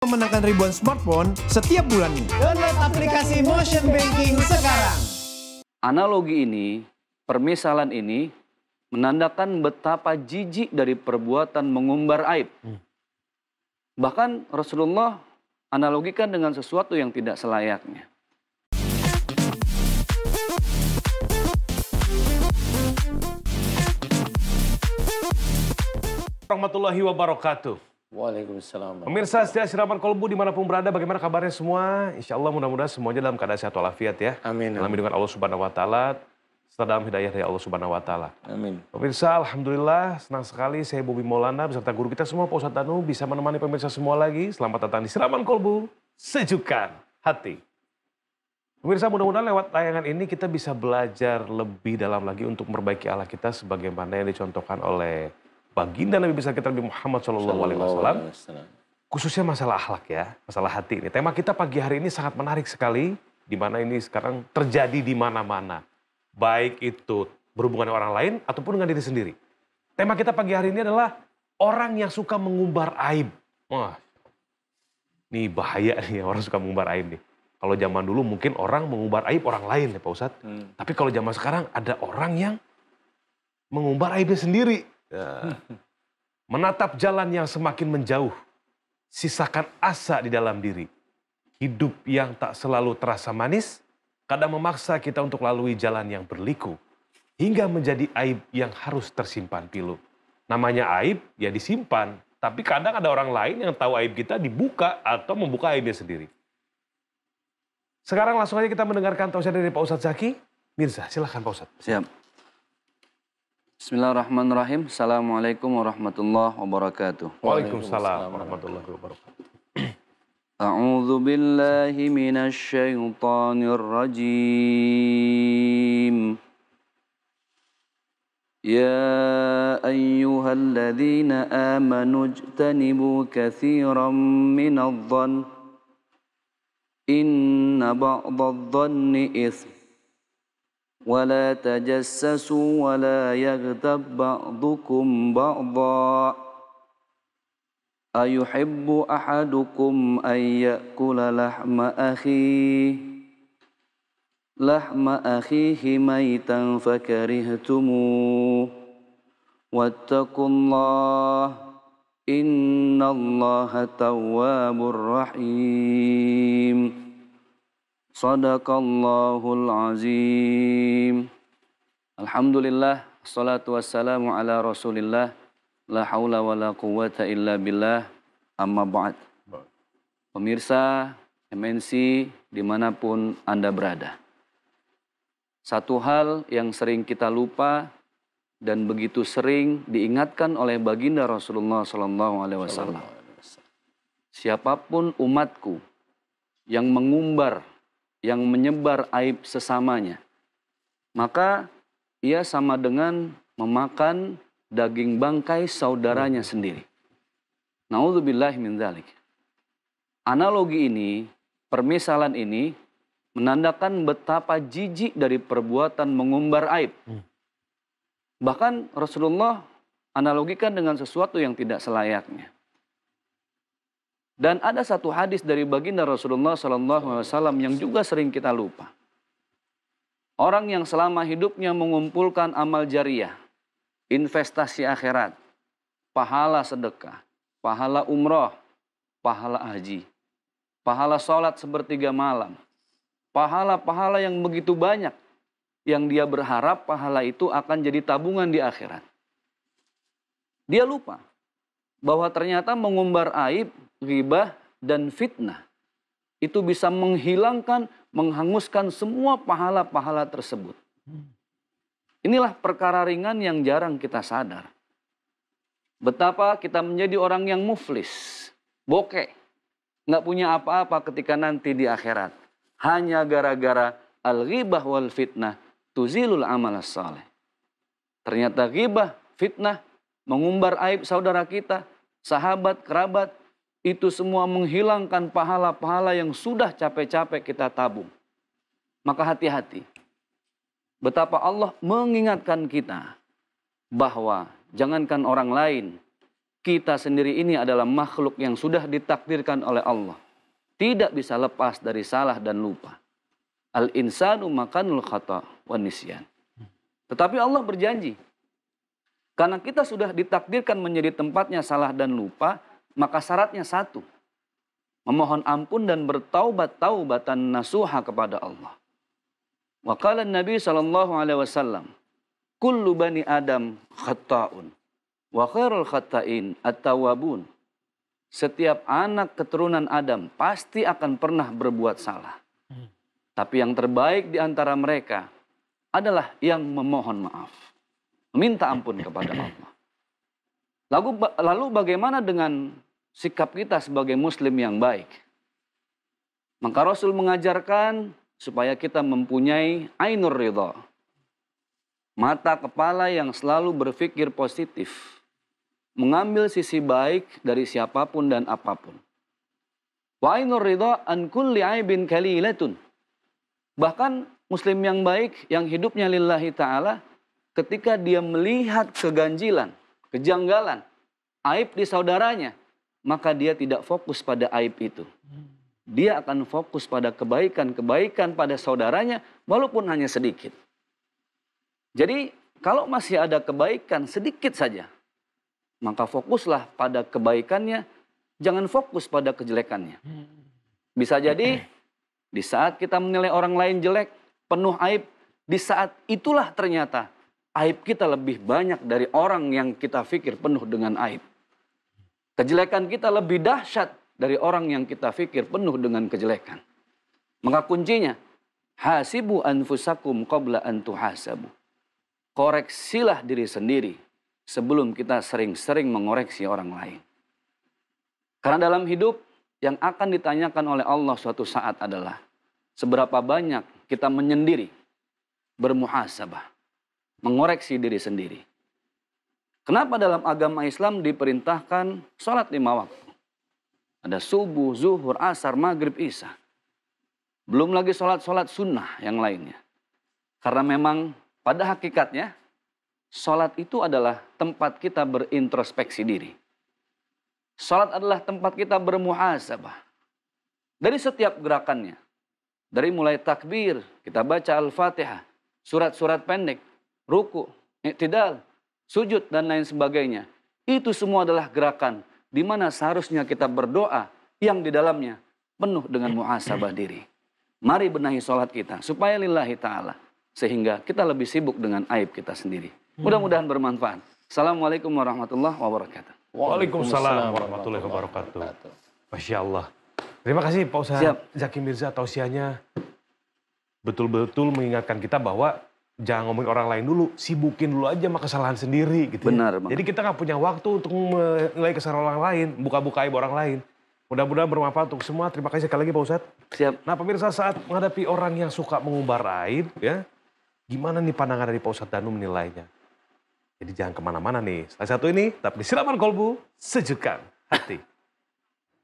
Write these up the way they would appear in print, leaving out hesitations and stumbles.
memenangkan ribuan smartphone setiap bulannya. Download aplikasi Motion Banking sekarang. Analogi ini, permisalan ini, menandakan betapa jijik dari perbuatan mengumbar aib. Bahkan Rasulullah analogikan dengan sesuatu yang tidak selayaknya. Warahmatullahi wabarakatuh. Waalaikumsalam. Pemirsa setia Siraman Kolbu dimanapun berada, bagaimana kabarnya semua? Insya Allah mudah-mudahan semuanya dalam keadaan sehat walafiat ya. Amin. Dalam lindungan Allah Subhanahu Wa Taala, serta dalam hidayah dari Allah Subhanahu Wa Taala. Amin. Pemirsa, alhamdulillah senang sekali saya Bobi Maulana beserta guru kita semua Pak Ustadz Danu bisa menemani pemirsa semua lagi. Selamat datang di Siraman Kolbu, sejukkan hati. Pemirsa, mudah-mudahan lewat tayangan ini kita bisa belajar lebih dalam lagi untuk memperbaiki akhlak kita sebagaimana yang dicontohkan oleh baginda Nabi besar kita Nabi Muhammad SAW. Khususnya masalah akhlak ya, masalah hati ini. Tema kita pagi hari ini sangat menarik sekali, di mana ini sekarang terjadi di mana-mana. Baik itu berhubungan dengan orang lain ataupun dengan diri sendiri. Tema kita pagi hari ini adalah orang yang suka mengumbar aib. Wah, ini bahaya nih orang suka mengumbar aib nih. Kalau zaman dulu mungkin orang mengumbar aib orang lain ya Pak Ustadz. Tapi kalau zaman sekarang ada orang yang mengumbar aibnya sendiri. Ya. Menatap jalan yang semakin menjauh, sisakan asa di dalam diri. Hidup yang tak selalu terasa manis, kadang memaksa kita untuk lalui jalan yang berliku, hingga menjadi aib yang harus tersimpan pilu. Namanya aib, ya disimpan, tapi kadang ada orang lain yang tahu aib kita dibuka atau membuka aibnya sendiri. Sekarang langsung aja kita mendengarkan tausiah dari Pak Ustadz Zaki. Mirza, silahkan Pak Ustadz. Siap. Bismillahirrahmanirrahim. Assalamualaikum warahmatullahi wabarakatuh. Waalaikumsalam warahmatullahi wabarakatuh. A'udzu billahi minasy syaithanir rajim. Ya ayyuhalladzina amanu ijtanibu katsiran minadh-dhann inna ba'dadh-dhanni itsm. ولا تجسسوا ولا يغتب بعضكم بعضا أيحب أحدكم أن يأكل لحم أخيه ميتا فكرهتموه واتقوا الله إن الله تواب رحيم. Sadaqallahul azim. Alhamdulillah, assalatu wassalamu ala rasulillah, la haula wa la quwwata illa billah, amma ba'd. Pemirsa MNC dimanapun Anda berada. Satu hal yang sering kita lupa dan begitu sering diingatkan oleh baginda Rasulullah SAW. Siapapun umatku yang mengumbar, yang menyebar aib sesamanya, maka ia sama dengan memakan daging bangkai saudaranya sendiri. Na'udzubillahi min dzalik. Analogi ini, permisalan ini, menandakan betapa jijik dari perbuatan mengumbar aib. Bahkan Rasulullah analogikan dengan sesuatu yang tidak selayaknya. Dan ada satu hadis dari baginda Rasulullah SAW yang juga sering kita lupa. Orang yang selama hidupnya mengumpulkan amal jariah, investasi akhirat, pahala sedekah, pahala umroh, pahala haji, pahala sholat sepertiga malam, pahala-pahala yang begitu banyak, yang dia berharap pahala itu akan jadi tabungan di akhirat. Dia lupa bahwa ternyata mengumbar aib, ghibah, dan fitnah itu bisa menghilangkan, menghanguskan semua pahala-pahala tersebut. Inilah perkara ringan yang jarang kita sadar. Betapa kita menjadi orang yang muflis, bokeh, nggak punya apa-apa ketika nanti di akhirat. Hanya gara-gara al-ghibah wal fitnah tuzilul amal saleh. Ternyata ghibah, fitnah, mengumbar aib saudara kita, sahabat, kerabat, itu semua menghilangkan pahala-pahala yang sudah capek-capek kita tabung. Maka hati-hati. Betapa Allah mengingatkan kita bahwa jangankan orang lain, kita sendiri ini adalah makhluk yang sudah ditakdirkan oleh Allah. Tidak bisa lepas dari salah dan lupa. Al-insanu makanul khata' wan nisyan. Tetapi Allah berjanji, karena kita sudah ditakdirkan menjadi tempatnya salah dan lupa, maka syaratnya satu. Memohon ampun dan bertaubat taubatan nasuha kepada Allah. Wa qala Nabi SAW, kullu bani Adam khata'un, wa khairul khata'in at-tawwabun. Setiap anak keturunan Adam pasti akan pernah berbuat salah. Tapi yang terbaik di antara mereka adalah yang memohon maaf. Meminta ampun kepada Allah. Lalu bagaimana dengan sikap kita sebagai muslim yang baik? Maka Rasul mengajarkan supaya kita mempunyai ainur ridha. Mata kepala yang selalu berpikir positif. Mengambil sisi baik dari siapapun dan apapun. Wa ainur ridha an kulli aibin kalilatun. Bahkan muslim yang baik, yang hidupnya lillahi ta'ala, ketika dia melihat keganjilan, kejanggalan, aib di saudaranya, maka dia tidak fokus pada aib itu. Dia akan fokus pada kebaikan-kebaikan pada saudaranya, walaupun hanya sedikit. Jadi, kalau masih ada kebaikan sedikit saja, maka fokuslah pada kebaikannya, jangan fokus pada kejelekannya. Bisa jadi, di saat kita menilai orang lain jelek, penuh aib, di saat itulah ternyata aib kita lebih banyak dari orang yang kita pikir penuh dengan aib. Kejelekan kita lebih dahsyat dari orang yang kita pikir penuh dengan kejelekan. Maka kuncinya, hasibu anfusakum qabla an tuhasabu. Koreksilah diri sendiri sebelum kita sering-sering mengoreksi orang lain. Karena dalam hidup yang akan ditanyakan oleh Allah suatu saat adalah seberapa banyak kita menyendiri, bermuhasabah, mengoreksi diri sendiri. Kenapa dalam agama Islam diperintahkan sholat 5 waktu? Ada subuh, zuhur, asar, maghrib, isya. Belum lagi sholat-sholat sunnah yang lainnya. Karena memang pada hakikatnya sholat itu adalah tempat kita berintrospeksi diri. Sholat adalah tempat kita bermuhasabah. Dari setiap gerakannya. Dari mulai takbir, kita baca Al-Fatihah, surat-surat pendek, ruku, i'tidal, sujud, dan lain sebagainya. Itu semua adalah gerakan di mana seharusnya kita berdoa yang di dalamnya penuh dengan muhasabah diri. Mari benahi sholat kita supaya lillahi ta'ala. Sehingga kita lebih sibuk dengan aib kita sendiri. Mudah-mudahan bermanfaat. Assalamualaikum warahmatullahi wabarakatuh. Waalaikumsalam warahmatullahi wabarakatuh. Masya Allah. Terima kasih Pak Ustadz Zaki Mirza tausiahnya. Betul-betul mengingatkan kita bahwa jangan ngomongin orang lain dulu, sibukin dulu aja sama kesalahan sendiri gitu. Benar, Bang. Jadi kita nggak punya waktu untuk menilai kesalahan orang lain, buka-buka aib orang lain. Mudah-mudahan bermanfaat untuk semua. Terima kasih sekali lagi Pak Ustadz. Siap. Nah pemirsa, saat menghadapi orang yang suka mengumbar aib, ya, gimana nih pandangan dari Pak Ustadz Danu menilainya? Jadi jangan kemana-mana nih. Salah satu ini, tapi di Siraman Kolbu, sejukkan hati.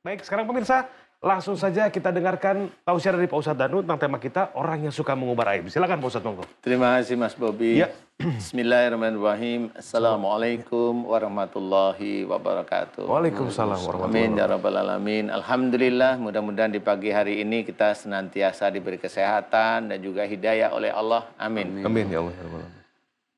Baik, sekarang pemirsa, langsung saja kita dengarkan tausiah dari Pak Ustadz Danu tentang tema kita, orang yang suka mengumbar aib. Silakan Pak Ustadz, monggo. Terima kasih Mas Bobi. Ya. Bismillahirrahmanirrahim. Assalamualaikum warahmatullahi wabarakatuh. Waalaikumsalam warahmatullahi Amin ya rabbal alamin. Alhamdulillah, mudah-mudahan di pagi hari ini kita senantiasa diberi kesehatan dan juga hidayah oleh Allah. Amin. Amin ya Allah.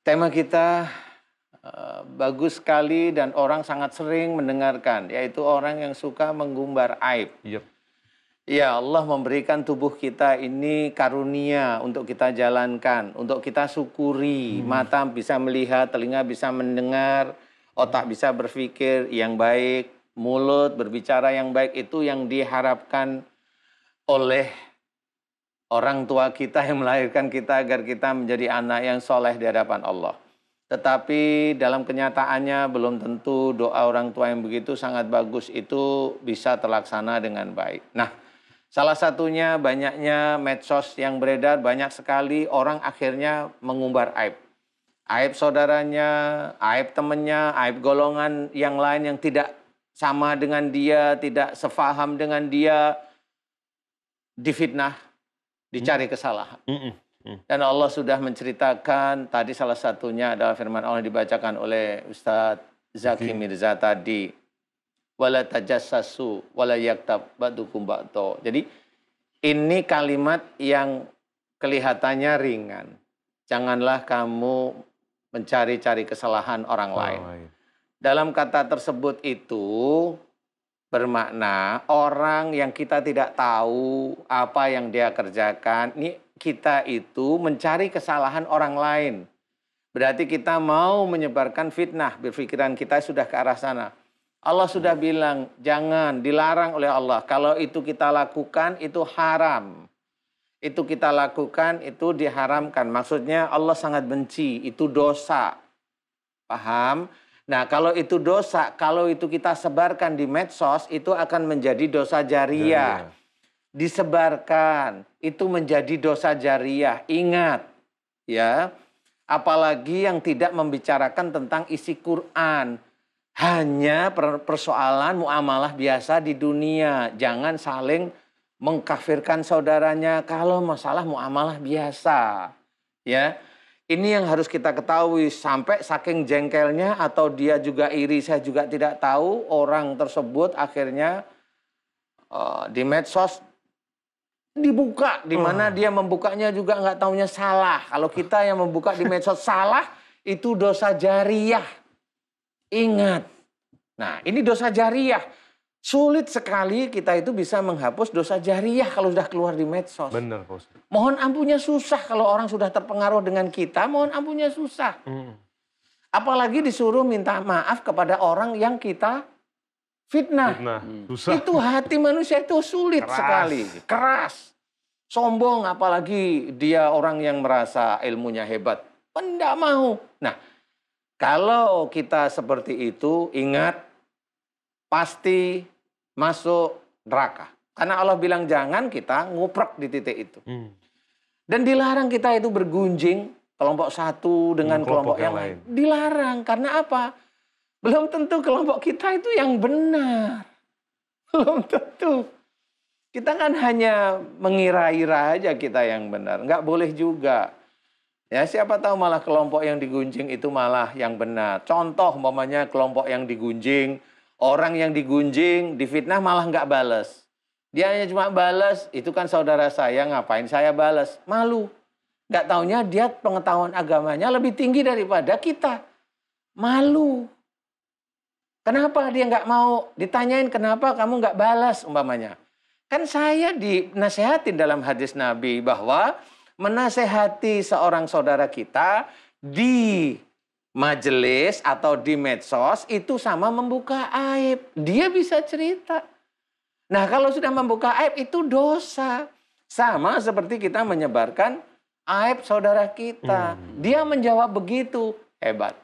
Tema kita bagus sekali dan orang sangat sering mendengarkan, yaitu orang yang suka menggumbar aib. Yep. Ya, Allah memberikan tubuh kita ini karunia untuk kita jalankan, untuk kita syukuri. Mata bisa melihat, telinga bisa mendengar, otak bisa berpikir yang baik, mulut berbicara yang baik. Itu yang diharapkan oleh orang tua kita yang melahirkan kita agar kita menjadi anak yang soleh di hadapan Allah. Tetapi dalam kenyataannya belum tentu doa orang tua yang begitu sangat bagus itu bisa terlaksana dengan baik. Nah, salah satunya banyaknya medsos yang beredar, banyak sekali orang akhirnya mengumbar aib. Aib saudaranya, aib temannya, aib golongan yang lain yang tidak sama dengan dia, tidak sefaham dengan dia, difitnah, dicari kesalahan. Dan Allah sudah menceritakan, tadi salah satunya adalah firman Allah dibacakan oleh Ustadz Zaki Mirza tadi, wala tajassasu wala yaktab ba'dukum ba'do. Jadi ini kalimat yang kelihatannya ringan. Janganlah kamu mencari-cari kesalahan orang lain. Dalam kata tersebut itu bermakna orang yang kita tidak tahu apa yang dia kerjakan, ini kita itu mencari kesalahan orang lain. Berarti kita mau menyebarkan fitnah, berpikiran kita sudah ke arah sana. Allah sudah bilang, jangan, dilarang oleh Allah. Kalau itu kita lakukan, itu haram. Itu kita lakukan, itu diharamkan. Maksudnya Allah sangat benci, itu dosa. Paham? Nah, kalau itu dosa, kalau itu kita sebarkan di medsos, itu akan menjadi dosa jariah. Disebarkan, itu menjadi dosa jariah. Ingat, ya. Apalagi yang tidak membicarakan tentang isi Quran. Hanya persoalan muamalah biasa di dunia. Jangan saling mengkafirkan saudaranya kalau masalah muamalah biasa. Ya. Ini yang harus kita ketahui, sampai saking jengkelnya atau dia juga iri, saya juga tidak tahu, orang tersebut akhirnya di medsos dibuka, di mana dia membukanya juga nggak taunya salah. Kalau kita yang membuka di medsos salah, itu dosa jariah. Ingat. Nah, ini dosa jariah. Sulit sekali kita itu bisa menghapus dosa jariah kalau sudah keluar di medsos. Benar, Pak Ustaz. Mohon ampunnya susah kalau orang sudah terpengaruh dengan kita, mohon ampunnya susah. Apalagi disuruh minta maaf kepada orang yang kita fitnah. Susah. Itu hati manusia itu sulit sekali. Keras. Sombong, apalagi dia orang yang merasa ilmunya hebat. Tidak mau. Nah, kalau kita seperti itu, ingat, pasti masuk neraka. Karena Allah bilang jangan, kita nguprek di titik itu. Dan dilarang kita itu bergunjing, kelompok satu dengan kelompok yang lain. Dilarang, karena apa? Belum tentu kelompok kita itu yang benar. Belum tentu. Kita kan hanya mengira-ira aja kita yang benar. Nggak boleh juga. Ya, siapa tahu malah kelompok yang digunjing itu malah yang benar. Contoh, umpamanya kelompok yang digunjing, orang yang digunjing, difitnah malah nggak balas. Dia hanya cuma balas, itu kan saudara saya, ngapain saya balas? Malu. Nggak taunya dia pengetahuan agamanya lebih tinggi daripada kita. Malu. Kenapa dia nggak mau ditanyain kenapa kamu nggak balas umpamanya? Kan saya dinasehatin dalam hadis Nabi bahwa menasehati seorang saudara kita di majelis atau di medsos itu sama membuka aib. Dia bisa cerita. Nah, kalau sudah membuka aib itu dosa. Sama seperti kita menyebarkan aib saudara kita. Dia menjawab begitu, hebat.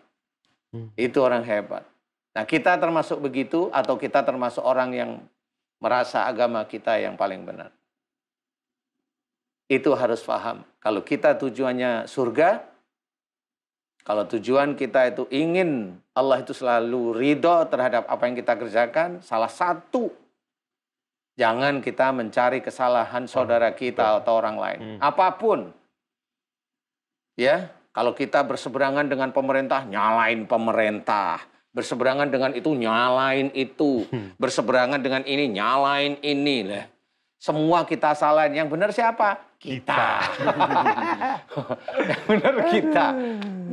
Itu orang hebat. Nah, kita termasuk begitu atau kita termasuk orang yang merasa agama kita yang paling benar. Itu harus paham. Kalau kita tujuannya surga, kalau tujuan kita itu ingin Allah itu selalu ridho terhadap apa yang kita kerjakan, salah satu, jangan kita mencari kesalahan saudara kita atau orang lain. Apapun. Ya, kalau kita berseberangan dengan pemerintah, nyalain pemerintah. Berseberangan dengan itu, nyalain itu. Berseberangan dengan ini, nyalain ini. Semua kita salahin. Yang benar siapa? Kita. Yang benar kita.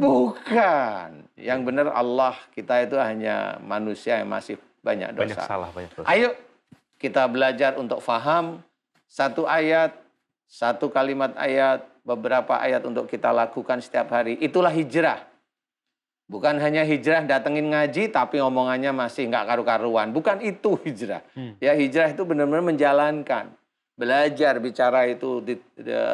Bukan. Yang benar Allah. Kita itu hanya manusia yang masih banyak dosa. Banyak salah, banyak dosa. Ayo kita belajar untuk faham satu ayat, satu kalimat ayat, beberapa ayat untuk kita lakukan setiap hari. Itulah hijrah. Bukan hanya hijrah datengin ngaji tapi omongannya masih nggak karu-karuan. Bukan itu hijrah. Ya, hijrah itu benar-benar menjalankan. Belajar bicara itu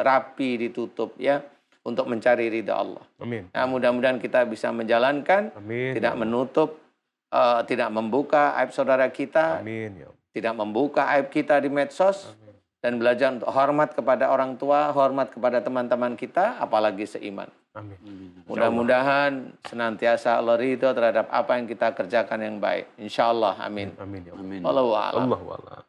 rapi, ditutup ya untuk mencari ridha Allah. Amin. Nah, mudah-mudahan kita bisa menjalankan, Amin. tidak menutup, tidak membuka aib saudara kita, Amin. Ya. tidak membuka aib kita di medsos. Dan belajar untuk hormat kepada orang tua, hormat kepada teman-teman kita, apalagi seiman. Amin. Mudah-mudahan senantiasa Allah ridho terhadap apa yang kita kerjakan yang baik. Insya Allah, amin. Amin. Ya. Amin. Wallahu a'lam. Allahu a'lam.